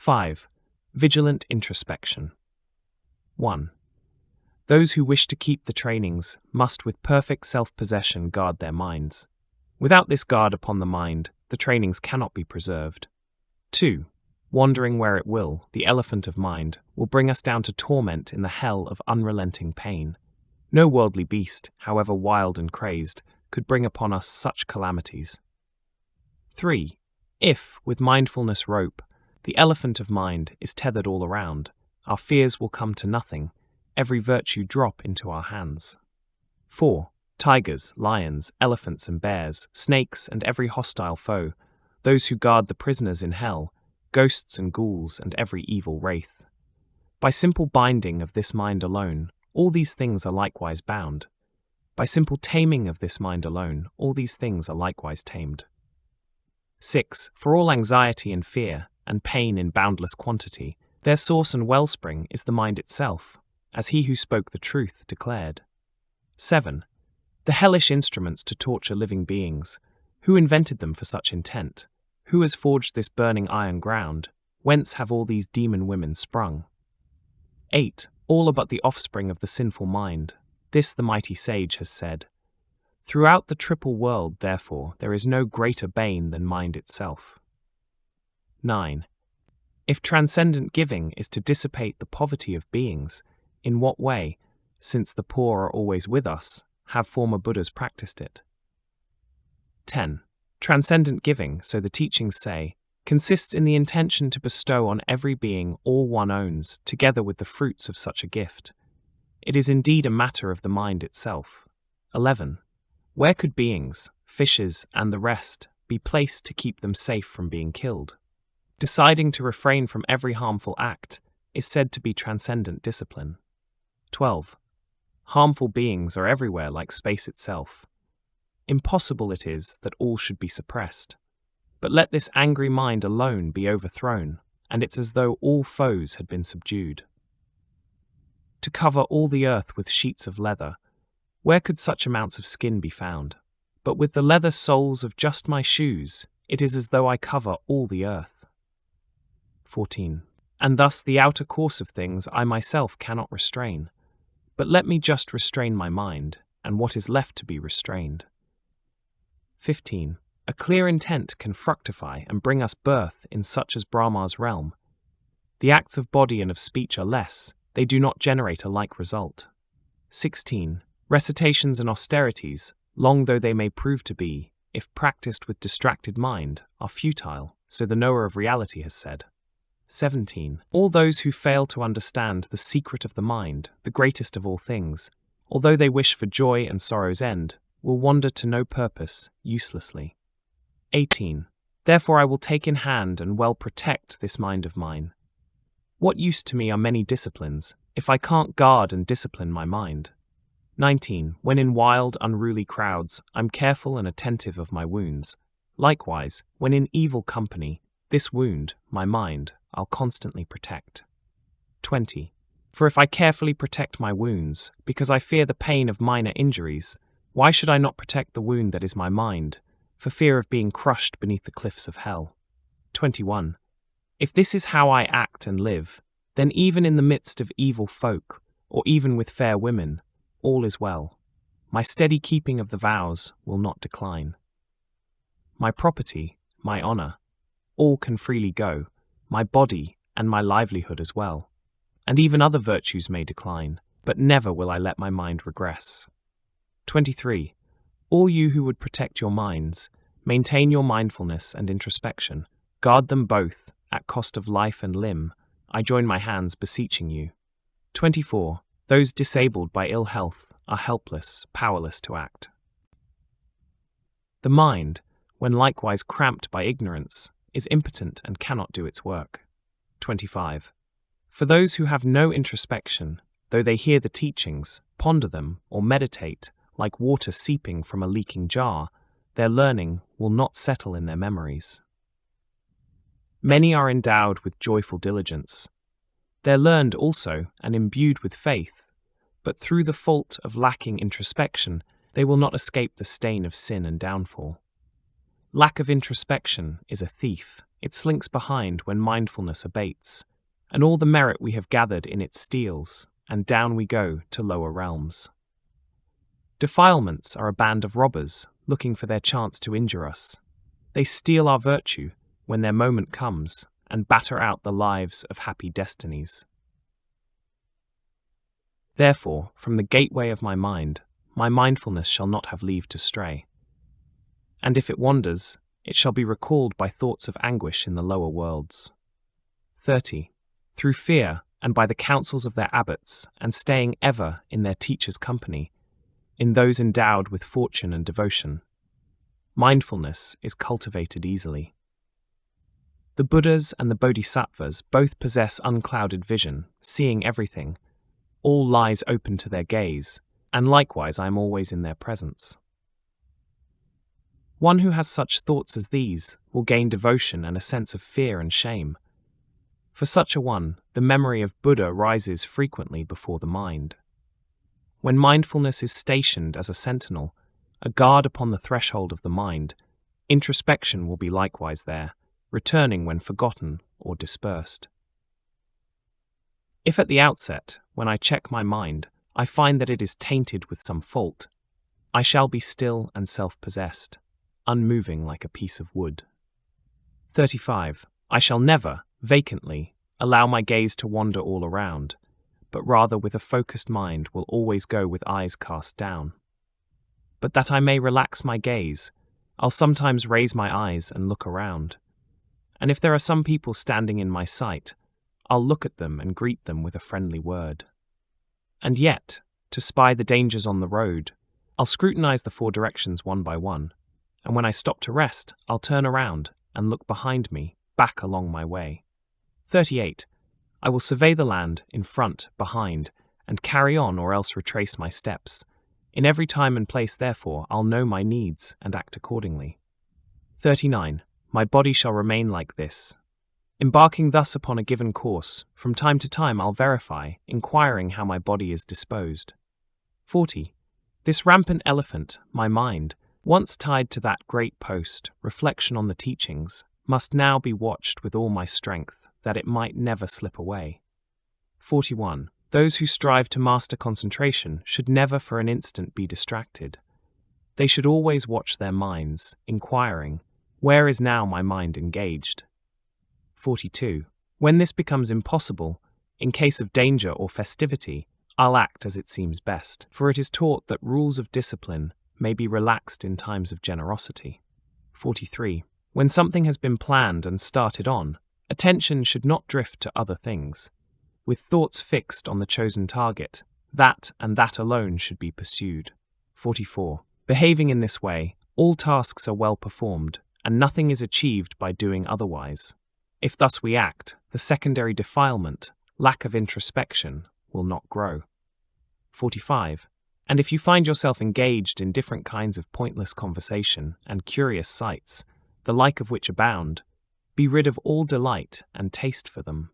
5. Vigilant introspection. 1. Those who wish to keep the trainings must with perfect self-possession guard their minds. Without this guard upon the mind, the trainings cannot be preserved. 2. Wandering where it will, the elephant of mind will bring us down to torment in the hell of unrelenting pain. No worldly beast, however wild and crazed, could bring upon us such calamities. 3. If, with mindfulness rope, the elephant of mind is tethered all around, our fears will come to nothing, every virtue drop into our hands. 4. Tigers, lions, elephants and bears, snakes and every hostile foe, those who guard the prisoners in hell, ghosts and ghouls and every evil wraith. By simple binding of this mind alone, all these things are likewise bound. By simple taming of this mind alone, all these things are likewise tamed. 6. For all anxiety and fear, and pain in boundless quantity, their source and wellspring is the mind itself, as he who spoke the truth declared. 7. The hellish instruments to torture living beings, who invented them for such intent? Who has forged this burning iron ground? Whence have all these demon women sprung? 8. All are but the offspring of the sinful mind. This the mighty sage has said. Throughout the triple world, therefore, there is no greater bane than mind itself. 9. If transcendent giving is to dissipate the poverty of beings, in what way, since the poor are always with us, have former Buddhas practiced it? 10. Transcendent giving, so the teachings say, consists in the intention to bestow on every being all one owns, together with the fruits of such a gift. It is indeed a matter of the mind itself. 11. Where could beings, fishes, and the rest, be placed to keep them safe from being killed? Deciding to refrain from every harmful act is said to be transcendent discipline. 12. Harmful beings are everywhere like space itself. Impossible it is that all should be suppressed. But let this angry mind alone be overthrown, and it's as though all foes had been subdued. To cover all the earth with sheets of leather, where could such amounts of skin be found? But with the leather soles of just my shoes, it is as though I cover all the earth. 14. And thus the outer course of things I myself cannot restrain. But let me just restrain my mind, and what is left to be restrained. 15. A clear intent can fructify and bring us birth in such as Brahma's realm. The acts of body and of speech are less, they do not generate a like result. 16. Recitations and austerities, long though they may prove to be, if practiced with distracted mind, are futile, so the knower of reality has said. 17. All those who fail to understand the secret of the mind, the greatest of all things, although they wish for joy and sorrow's end, will wander to no purpose, uselessly. 18. Therefore I will take in hand and well protect this mind of mine. What use to me are many disciplines, if I can't guard and discipline my mind? 19. When in wild, unruly crowds, I'm careful and attentive of my wounds. Likewise, when in evil company, this wound, my mind, I'll constantly protect. 20. For if I carefully protect my wounds, because I fear the pain of minor injuries, why should I not protect the wound that is my mind, for fear of being crushed beneath the cliffs of hell? 21. If this is how I act and live, then even in the midst of evil folk, or even with fair women, all is well. My steady keeping of the vows will not decline. My property, my honor, all can freely go, my body and my livelihood as well. And even other virtues may decline, but never will I let my mind regress. 23. All you who would protect your minds, maintain your mindfulness and introspection, guard them both, at cost of life and limb, I join my hands beseeching you. 24. Those disabled by ill health are helpless, powerless to act. The mind, when likewise cramped by ignorance, is impotent and cannot do its work. 25. For those who have no introspection, though they hear the teachings, ponder them, or meditate, like water seeping from a leaking jar, their learning will not settle in their memories. Many are endowed with joyful diligence. They're learned also and imbued with faith, but through the fault of lacking introspection, they will not escape the stain of sin and downfall. Lack of introspection is a thief, it slinks behind when mindfulness abates, and all the merit we have gathered in it steals, and down we go to lower realms. Defilements are a band of robbers looking for their chance to injure us. They steal our virtue when their moment comes and batter out the lives of happy destinies. Therefore, from the gateway of my mind, my mindfulness shall not have leave to stray. And if it wanders, it shall be recalled by thoughts of anguish in the lower worlds. 30. Through fear, and by the counsels of their abbots, and staying ever in their teachers' company, in those endowed with fortune and devotion, mindfulness is cultivated easily. The Buddhas and the Bodhisattvas both possess unclouded vision, seeing everything. All lies open to their gaze, and likewise I am always in their presence. One who has such thoughts as these will gain devotion and a sense of fear and shame. For such a one, the memory of Buddha rises frequently before the mind. When mindfulness is stationed as a sentinel, a guard upon the threshold of the mind, introspection will be likewise there, returning when forgotten or dispersed. If at the outset, when I check my mind, I find that it is tainted with some fault, I shall be still and self-possessed, unmoving like a piece of wood. 35. I shall never, vacantly, allow my gaze to wander all around, but rather with a focused mind will always go with eyes cast down. But that I may relax my gaze, I'll sometimes raise my eyes and look around. And if there are some people standing in my sight, I'll look at them and greet them with a friendly word. And yet, to spy the dangers on the road, I'll scrutinize the four directions one by one, and when I stop to rest, I'll turn around and look behind me, back along my way. 38. I will survey the land, in front, behind, and carry on or else retrace my steps. In every time and place, therefore, I'll know my needs and act accordingly. 39. My body shall remain like this. Embarking thus upon a given course, from time to time I'll verify, inquiring how my body is disposed. 40. This rampant elephant, my mind, once tied to that great post, reflection on the teachings, must now be watched with all my strength, that it might never slip away. 41. Those who strive to master concentration should never for an instant be distracted. They should always watch their minds, inquiring, where is now my mind engaged? 42. When this becomes impossible, in case of danger or festivity, I'll act as it seems best, for it is taught that rules of discipline may be relaxed in times of generosity. 43. When something has been planned and started on, attention should not drift to other things. With thoughts fixed on the chosen target, that and that alone should be pursued. 44. Behaving in this way, all tasks are well performed, and nothing is achieved by doing otherwise. If thus we act, the secondary defilement, lack of introspection, will not grow. 45. And if you find yourself engaged in different kinds of pointless conversation and curious sights, the like of which abound, be rid of all delight and taste for them.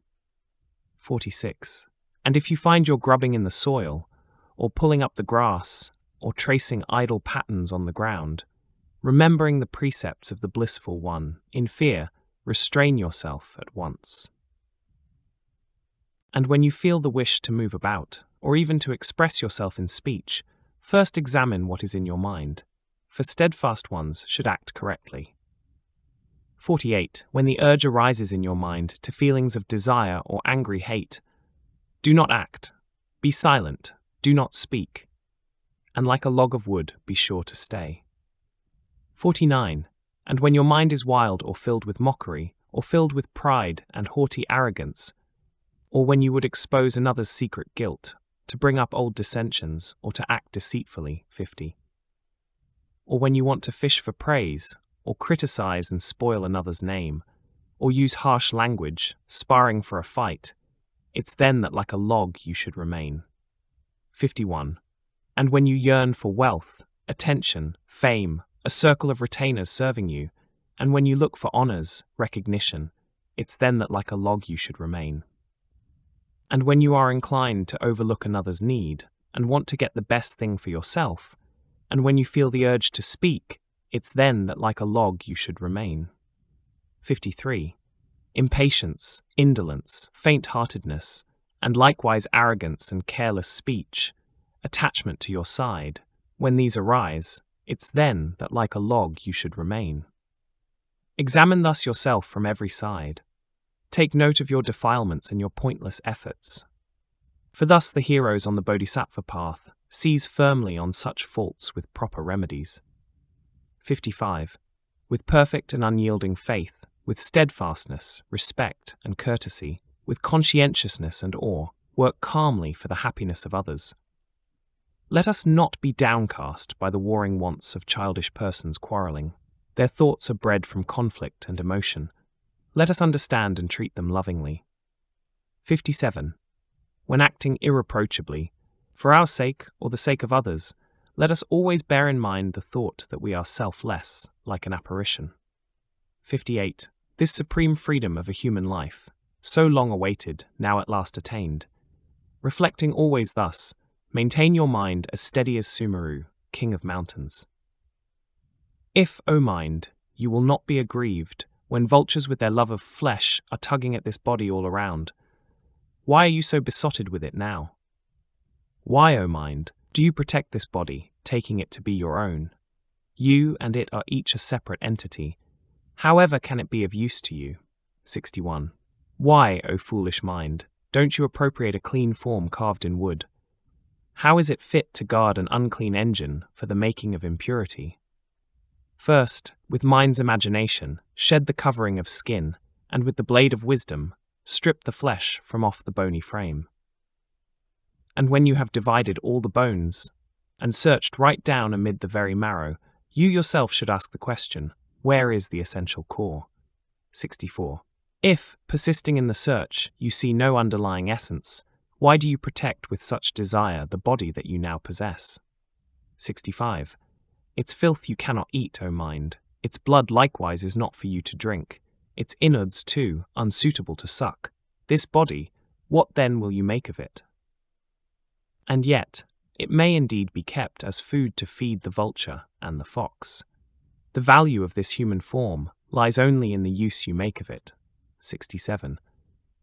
46. And if you find you're grubbing in the soil, or pulling up the grass, or tracing idle patterns on the ground, remembering the precepts of the blissful one, in fear, restrain yourself at once. And when you feel the wish to move about, or even to express yourself in speech, first examine what is in your mind, for steadfast ones should act correctly. 48. When the urge arises in your mind to feelings of desire or angry hate, do not act, be silent, do not speak, and like a log of wood, be sure to stay. 49. And when your mind is wild or filled with mockery, or filled with pride and haughty arrogance, or when you would expose another's secret guilt, to bring up old dissensions, or to act deceitfully, 50. Or when you want to fish for praise, or criticize and spoil another's name, or use harsh language, sparring for a fight, it's then that like a log you should remain. 51. And when you yearn for wealth, attention, fame, a circle of retainers serving you, and when you look for honors, recognition, it's then that like a log you should remain. And when you are inclined to overlook another's need, and want to get the best thing for yourself, and when you feel the urge to speak, it's then that like a log you should remain. 53. impatience, indolence, faint-heartedness, and likewise arrogance and careless speech, attachment to your side. When these arise, it's then that like a log you should remain. Examine thus yourself from every side. Take note of your defilements and your pointless efforts. For thus the heroes on the Bodhisattva path seize firmly on such faults with proper remedies. 55. With perfect and unyielding faith, with steadfastness, respect, and courtesy, with conscientiousness and awe, work calmly for the happiness of others. Let us not be downcast by the warring wants of childish persons quarrelling. Their thoughts are bred from conflict and emotion. Let us understand and treat them lovingly. 57. When acting irreproachably, for our sake or the sake of others, let us always bear in mind the thought that we are selfless, like an apparition. 58. This supreme freedom of a human life, so long awaited, now at last attained. Reflecting always thus, maintain your mind as steady as Sumeru, king of mountains. If, O mind, you will not be aggrieved when vultures with their love of flesh are tugging at this body all around, why are you so besotted with it now? Why, O mind, do you protect this body, taking it to be your own? You and it are each a separate entity. However can it be of use to you? 61. Why, O foolish mind, don't you appropriate a clean form carved in wood? How is it fit to guard an unclean engine for the making of impurity? First, with mind's imagination, shed the covering of skin, and with the blade of wisdom, strip the flesh from off the bony frame. And when you have divided all the bones, and searched right down amid the very marrow, you yourself should ask the question, where is the essential core? 64. If, persisting in the search, you see no underlying essence, why do you protect with such desire the body that you now possess? 65. Its filth you cannot eat, O mind. Its blood likewise is not for you to drink. Its innards, too, unsuitable to suck. This body, what then will you make of it? And yet, it may indeed be kept as food to feed the vulture and the fox. The value of this human form lies only in the use you make of it. 67.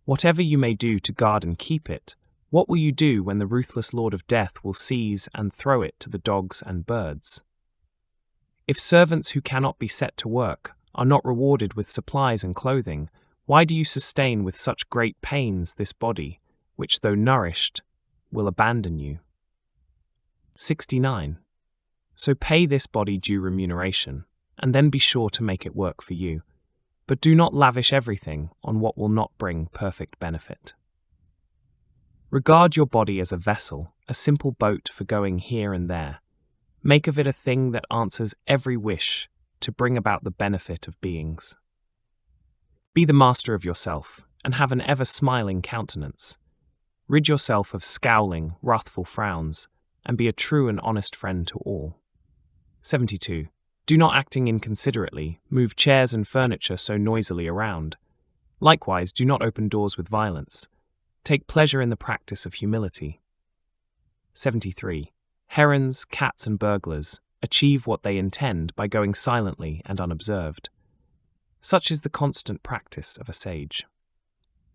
Whatever you may do to guard and keep it, what will you do when the ruthless Lord of Death will seize and throw it to the dogs and birds? If servants who cannot be set to work are not rewarded with supplies and clothing, why do you sustain with such great pains this body, which, though nourished, will abandon you? 69. So pay this body due remuneration, and then be sure to make it work for you. But do not lavish everything on what will not bring perfect benefit. Regard your body as a vessel, a simple boat for going here and there. Make of it a thing that answers every wish to bring about the benefit of beings. Be the master of yourself, and have an ever-smiling countenance. Rid yourself of scowling, wrathful frowns, and be a true and honest friend to all. 72. Do not, acting inconsiderately, move chairs and furniture so noisily around. Likewise, do not open doors with violence. Take pleasure in the practice of humility. 73. Herons, cats, and burglars achieve what they intend by going silently and unobserved. Such is the constant practice of a sage.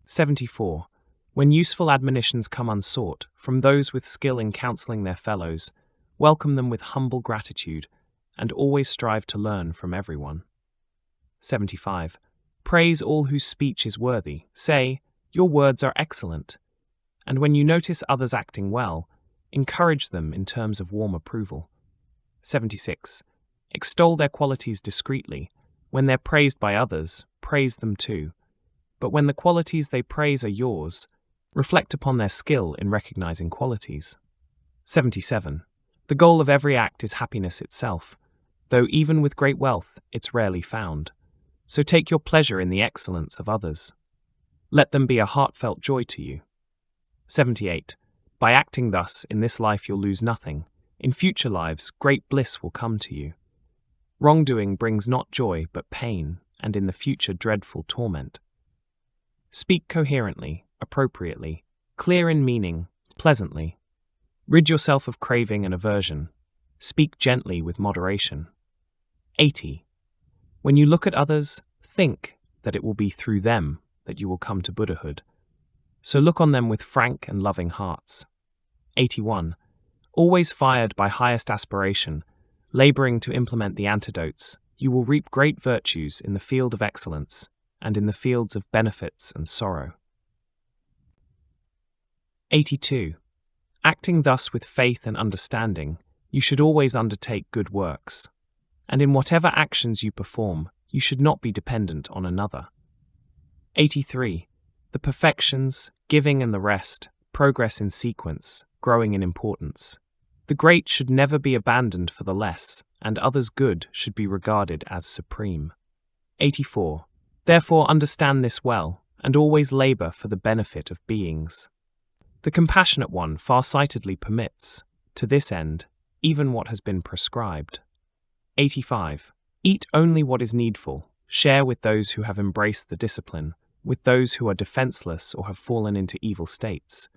74. When useful admonitions come unsought from those with skill in counseling their fellows, welcome them with humble gratitude, and always strive to learn from everyone. 75. Praise all whose speech is worthy. Say, your words are excellent. And when you notice others acting well, encourage them in terms of warm approval. 76. Extol their qualities discreetly. When they're praised by others, praise them too. But when the qualities they praise are yours, reflect upon their skill in recognizing qualities. 77. The goal of every act is happiness itself, though even with great wealth it's rarely found. So take your pleasure in the excellence of others. Let them be a heartfelt joy to you. 78. By acting thus, in this life you'll lose nothing. In future lives, great bliss will come to you. Wrongdoing brings not joy but pain, and in the future dreadful torment. Speak coherently, appropriately, clear in meaning, pleasantly. Rid yourself of craving and aversion. Speak gently with moderation. 80. When you look at others, think, that it will be through them that you will come to Buddhahood. So look on them with frank and loving hearts. 81. Always fired by highest aspiration, laboring to implement the antidotes, you will reap great virtues in the field of excellence and in the fields of benefits and sorrow. 82. Acting thus with faith and understanding, you should always undertake good works. And in whatever actions you perform, you should not be dependent on another. 83. The perfections, giving and the rest, progress in sequence, growing in importance. The great should never be abandoned for the less, and others' good should be regarded as supreme. 84. Therefore understand this well, and always labor for the benefit of beings. The compassionate one far-sightedly permits, to this end, even what has been prescribed. 85. Eat only what is needful, share with those who have embraced the discipline, with those who are defenseless or have fallen into evil states.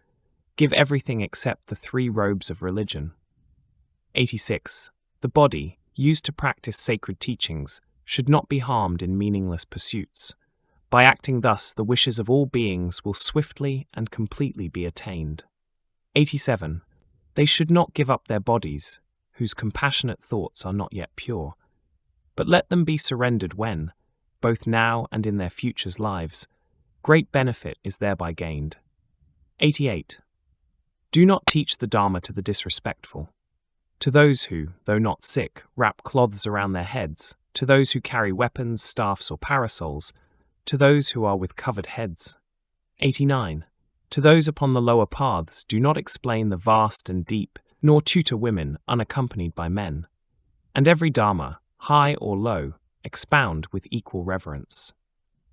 Give everything except the 3 robes of religion. 86. The body, used to practice sacred teachings, should not be harmed in meaningless pursuits. By acting thus, the wishes of all beings will swiftly and completely be attained. 87. They should not give up their bodies, whose compassionate thoughts are not yet pure, but let them be surrendered when, both now and in their futures lives, great benefit is thereby gained. 88. Do not teach the Dharma to the disrespectful. To those who, though not sick, wrap cloths around their heads, to those who carry weapons, staffs, or parasols, to those who are with covered heads. 89. To those upon the lower paths, do not explain the vast and deep, nor tutor women unaccompanied by men. And every Dharma, high or low, expound with equal reverence.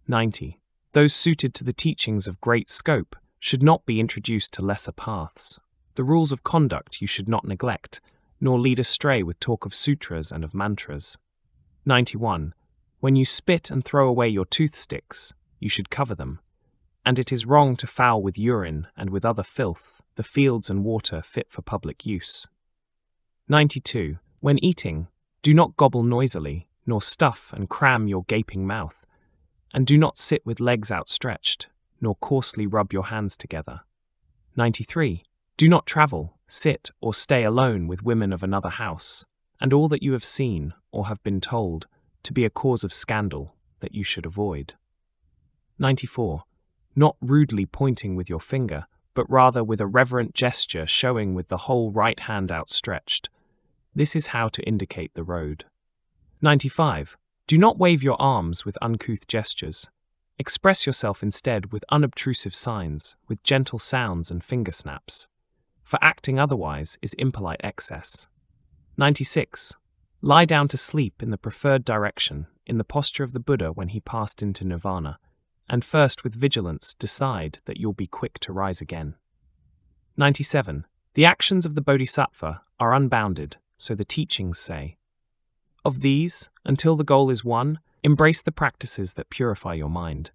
90. Those suited to the teachings of great scope should not be introduced to lesser paths. The rules of conduct you should not neglect, nor lead astray with talk of sutras and of mantras. 91. When you spit and throw away your toothsticks, you should cover them, and it is wrong to foul with urine and with other filth the fields and water fit for public use. 92. When eating, do not gobble noisily, nor stuff and cram your gaping mouth, and do not sit with legs outstretched, nor coarsely rub your hands together. 93. Do not travel, sit, or stay alone with women of another house, and all that you have seen, or have been told, to be a cause of scandal that you should avoid. 94. Not rudely pointing with your finger, but rather with a reverent gesture showing with the whole right hand outstretched. This is how to indicate the road. 95. Do not wave your arms with uncouth gestures. Express yourself instead with unobtrusive signs, with gentle sounds and finger snaps. For acting otherwise is impolite excess. 96. Lie down to sleep in the preferred direction, in the posture of the Buddha when he passed into nirvana, and first with vigilance decide that you'll be quick to rise again. 97. The actions of the Bodhisattva are unbounded, so the teachings say. Of these, until the goal is won, embrace the practices that purify your mind.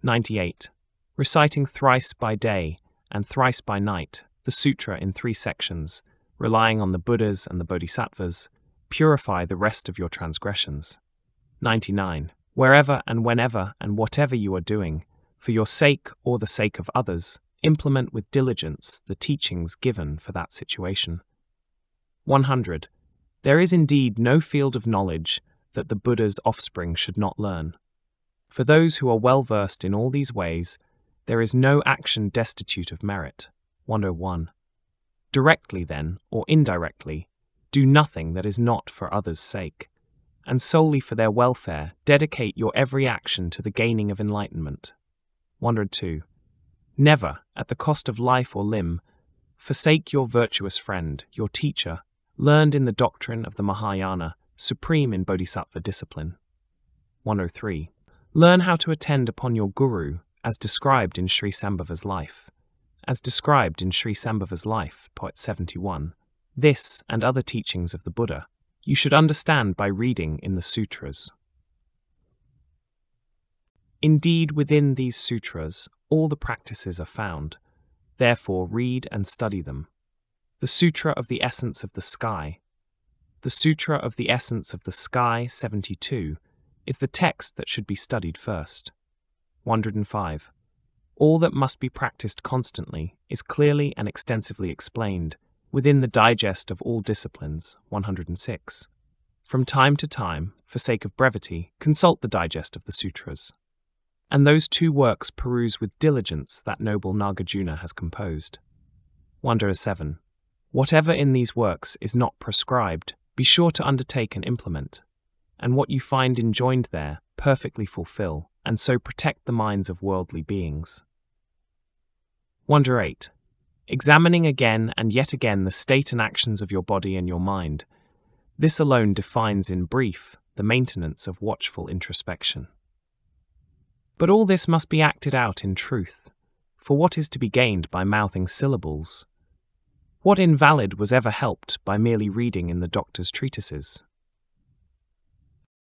98. Reciting thrice by day and thrice by night the sutra in 3 sections, relying on the Buddhas and the Bodhisattvas, purify the rest of your transgressions. 99. Wherever and whenever and whatever you are doing, for your sake or the sake of others, implement with diligence the teachings given for that situation. 100. There is indeed no field of knowledge that the Buddha's offspring should not learn. For those who are well versed in all these ways, there is no action destitute of merit. 101. Directly then, or indirectly, do nothing that is not for others' sake, and solely for their welfare dedicate your every action to the gaining of enlightenment. 102. Never, at the cost of life or limb, forsake your virtuous friend, your teacher, learned in the doctrine of the Mahayana, supreme in Bodhisattva discipline. 103. Learn how to attend upon your guru, as described in Sri Sambhava's life. As described in Sri Sambhava's life, Point 71, this and other teachings of the Buddha, you should understand by reading in the sutras. Indeed, within these sutras, all the practices are found. Therefore, read and study them. The Sutra of the Essence of the Sky. The Sutra of the Essence of the Sky, 72, is the text that should be studied first. 105. All that must be practiced constantly is clearly and extensively explained within the Digest of All Disciplines, 106. From time to time, for sake of brevity, consult the Digest of the Sutras. And those two works peruse with diligence that noble Nagarjuna has composed. 107. Whatever in these works is not prescribed, be sure to undertake and implement, and what you find enjoined there, perfectly fulfill, and so protect the minds of worldly beings. 108. Examining again and yet again the state and actions of your body and your mind, this alone defines in brief the maintenance of watchful introspection. But all this must be acted out in truth, for what is to be gained by mouthing syllables? What invalid was ever helped by merely reading in the doctor's treatises?